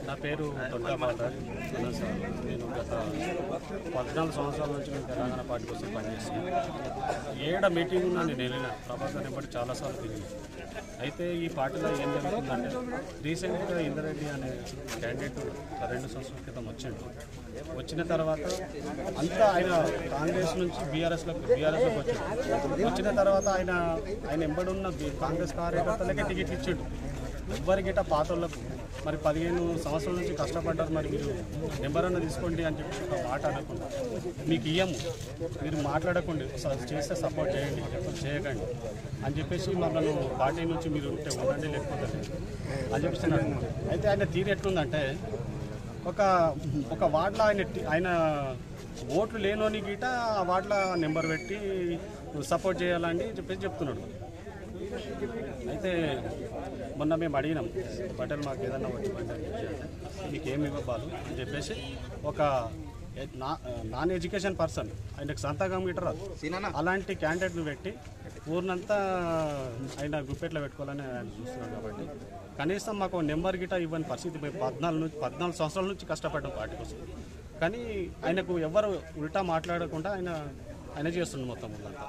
నా పేరు తొట్టా మాధవ్. నేను గత 14 సంవత్సరాల నుంచి నేను తెలంగాణ పార్టీ కోసం పనిచేస్తున్నాను. ఏడ మీటింగ్ ఉన్నా నేను వెళ్ళిన ప్రభాకర్ వెంబడి చాలాసార్లు తిరిగిన. అయితే ఈ పార్టీలో ఏం జరుగుతుందంటే రీసెంట్గా ఇందరెడ్డి అనే క్యాండిడేట్ 2 సంవత్సరాల క్రితం వచ్చిన తర్వాత అంతా ఆయన కాంగ్రెస్ నుంచి బీఆర్ఎస్లోకి వచ్చిన తర్వాత ఆయన ఎంబడున్న కాంగ్రెస్ కార్యకర్తలకే టికెట్ ఇచ్చిండు. ఎవ్వరికిట పాతోళ్లకు మరి 15 సంవత్సరాల నుంచి కష్టపడ్డారు, మరి మీరు నెంబర్ అన్న తీసుకోండి అని చెప్పి ఒక మాట అనకుండా మీకు ఇయ్యము, మీరు మాట్లాడకండి, చేస్తే సపోర్ట్ చేయండి, లేకపోతే చేయకండి అని చెప్పేసి మమ్మల్ని పార్టీ నుంచి మీరు ఉంటే ఉండండి లేకపోతే అని చెప్పేసి. అయితే ఆయన తీరు ఎట్లుందంటే ఒక వార్డులో ఆయన ఓట్లు లేనోని గీట ఆ వార్డులో నెంబర్ పెట్టి సపోర్ట్ చేయాలని చెప్పేసి చెప్తున్నాడు. అయితే మొన్న మేము అడిగినాం, బట్టలు మాకు ఏదన్నా వచ్చి మీకు ఏమి ఇవ్వాలి అని చెప్పేసి ఒక నాన్ ఎడ్యుకేషన్ పర్సన్ ఆయనకు సంతకం గిట్టరు అలాంటి క్యాండిడేట్ను పెట్టి ఊరినంతా ఆయన గుప్పెట్లో పెట్టుకోవాలని ఆయన చూస్తున్నాడు. కాబట్టి కనీసం మాకు నెంబర్ గిట్ట ఇవ్వని పరిస్థితి 14 సంవత్సరాల నుంచి కష్టపడ్డాం పార్టీ కోసం. కానీ ఆయనకు ఎవరు ఉల్టా మాట్లాడకుండా ఆయన చేస్తుండే మొత్తం ఊళ్ళంతా.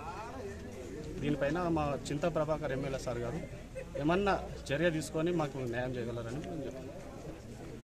దీనిపైన మా చింతా ప్రభాకర్ ఎమ్మెల్యే సార్ గారు ఏమన్నా చర్య తీసుకొని మాకు న్యాయం చేయగలరని నేను చెప్తున్నాను.